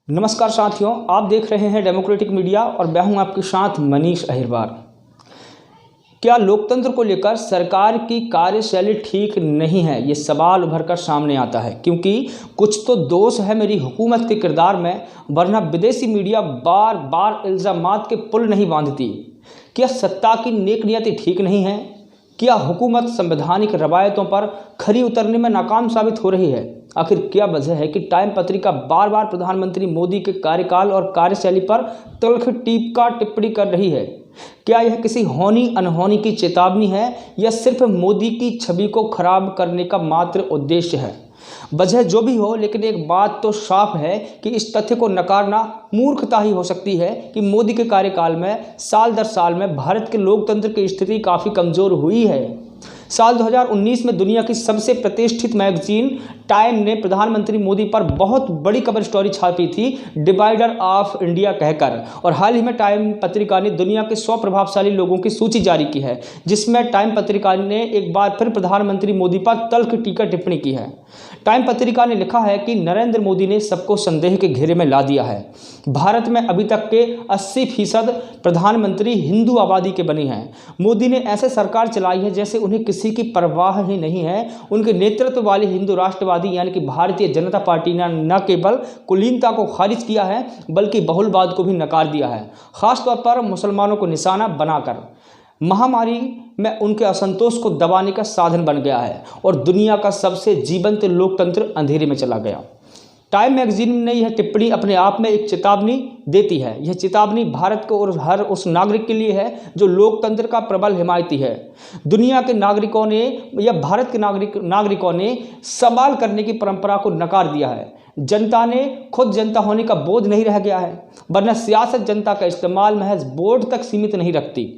नमस्कार साथियों, आप देख रहे हैं डेमोक्रेटिक मीडिया और मैं हूं आपके साथ मनीष अहिरवार। क्या लोकतंत्र को लेकर सरकार की कार्यशैली ठीक नहीं है? ये सवाल उभर कर सामने आता है क्योंकि कुछ तो दोष है मेरी हुकूमत के किरदार में, वरना विदेशी मीडिया बार बार इल्ज़ामात के पुल नहीं बांधती। क्या सत्ता की नेक नियति ठीक नहीं है? क्या हुकूमत संवैधानिक रवायतों पर खरी उतरने में नाकाम साबित हो रही है? आखिर क्या वजह है कि टाइम पत्रिका बार बार प्रधानमंत्री मोदी के कार्यकाल और कार्यशैली पर तल्ख टीका टिप्पणी कर रही है? क्या यह किसी होनी अनहोनी की चेतावनी है या सिर्फ मोदी की छवि को खराब करने का मात्र उद्देश्य है? वजह जो भी हो, लेकिन एक बात तो साफ है कि इस तथ्य को नकारना मूर्खता ही हो सकती है कि मोदी के कार्यकाल में साल दर साल में भारत के लोकतंत्र की स्थिति काफ़ी कमज़ोर हुई है। साल 2019 में दुनिया की सबसे प्रतिष्ठित मैगजीन टाइम ने प्रधानमंत्री मोदी पर बहुत बड़ी कवर स्टोरी छापी थी, डिवाइडर ऑफ इंडिया कहकर। और हाल ही में टाइम पत्रिका ने दुनिया के 100 प्रभावशाली लोगों की सूची जारी की है, जिसमें टाइम पत्रिका ने एक बार फिर प्रधानमंत्री मोदी पर तल्ख टीका टिप्पणी की है। टाइम पत्रिका ने लिखा है कि नरेंद्र मोदी ने सबको संदेह के घेरे में ला दिया है। भारत में अभी तक के 80% प्रधानमंत्री हिंदू आबादी के बने हैं। मोदी ने ऐसे सरकार चलाई है जैसे उन्हें किसी की परवाह ही नहीं है। उनके नेतृत्व वाली हिंदू राष्ट्रवादी यानी कि भारतीय जनता पार्टी ने न केवल कुलीनता को खारिज किया है बल्कि बहुलवाद को भी नकार दिया है, खासतौर पर मुसलमानों को निशाना बनाकर। महामारी में उनके असंतोष को दबाने का साधन बन गया है और दुनिया का सबसे जीवंत लोकतंत्र अंधेरे में चला गया। टाइम मैगजीन ने यह टिप्पणी अपने आप में एक चेतावनी देती है। यह चेतावनी भारत को और हर उस नागरिक के लिए है जो लोकतंत्र का प्रबल हिमायती है। दुनिया के नागरिकों ने या भारत के नागरिकों ने सवाल करने की परंपरा को नकार दिया है। जनता ने खुद जनता होने का बोध नहीं रह गया है, वरना सियासत जनता का इस्तेमाल महज वोट तक सीमित नहीं रखती।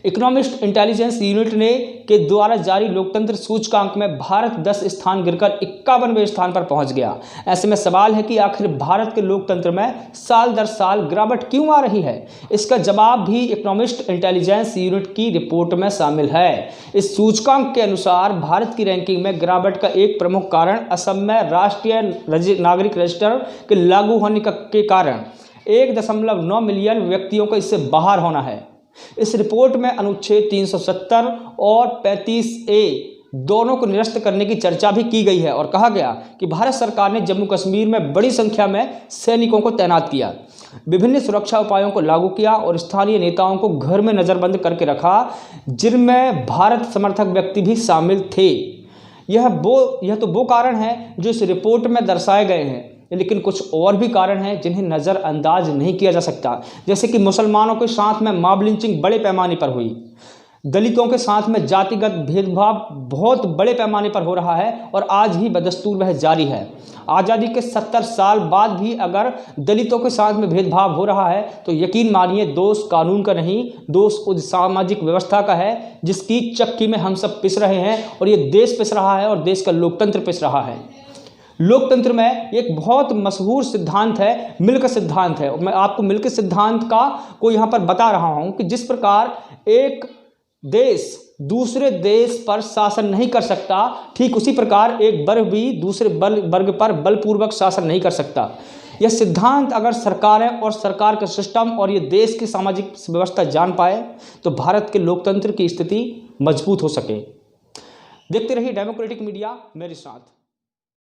इकोनॉमिस्ट इंटेलिजेंस यूनिट ने के द्वारा जारी लोकतंत्र सूचकांक में भारत 10 स्थान गिरकर 51वें स्थान पर पहुंच गया। ऐसे में सवाल है कि आखिर भारत के लोकतंत्र में साल दर साल गिरावट क्यों आ रही है? इसका जवाब भी इकोनॉमिस्ट इंटेलिजेंस यूनिट की रिपोर्ट में शामिल है। इस सूचकांक के अनुसार भारत की रैंकिंग में गिरावट का एक प्रमुख कारण असम में राष्ट्रीय नागरिक रजिस्टर के लागू होने के कारण 1.9 मिलियन व्यक्तियों को इससे बाहर होना है। इस रिपोर्ट में अनुच्छेद 370 और 35A दोनों को निरस्त करने की चर्चा भी की गई है और कहा गया कि भारत सरकार ने जम्मू कश्मीर में बड़ी संख्या में सैनिकों को तैनात किया, विभिन्न सुरक्षा उपायों को लागू किया और स्थानीय नेताओं को घर में नज़रबंद करके रखा, जिनमें भारत समर्थक व्यक्ति भी शामिल थे। यह तो वो कारण हैं जो इस रिपोर्ट में दर्शाए गए हैं, लेकिन कुछ और भी कारण हैं जिन्हें नज़रअंदाज नहीं किया जा सकता, जैसे कि मुसलमानों के साथ में मॉब लिंचिंग बड़े पैमाने पर हुई, दलितों के साथ में जातिगत भेदभाव बहुत बड़े पैमाने पर हो रहा है और आज भी बदस्तूर वह जारी है। आज़ादी के 70 साल बाद भी अगर दलितों के साथ में भेदभाव हो रहा है तो यकीन मानिए दोष कानून का नहीं, दोष उस सामाजिक व्यवस्था का है जिसकी चक्की में हम सब पिस रहे हैं और ये देश पिस रहा है और देश का लोकतंत्र पिस रहा है। लोकतंत्र में एक बहुत मशहूर सिद्धांत है, मिल्क सिद्धांत है। मैं आपको मिल्क सिद्धांत को यहाँ पर बता रहा हूँ कि जिस प्रकार एक देश दूसरे देश पर शासन नहीं कर सकता, ठीक उसी प्रकार एक वर्ग भी दूसरे वर्ग पर बलपूर्वक शासन नहीं कर सकता। यह सिद्धांत अगर सरकारें और सरकार का सिस्टम और ये देश की सामाजिक व्यवस्था जान पाए तो भारत के लोकतंत्र की स्थिति मजबूत हो सके। देखते रहिए डेमोक्रेटिक मीडिया मेरे साथ।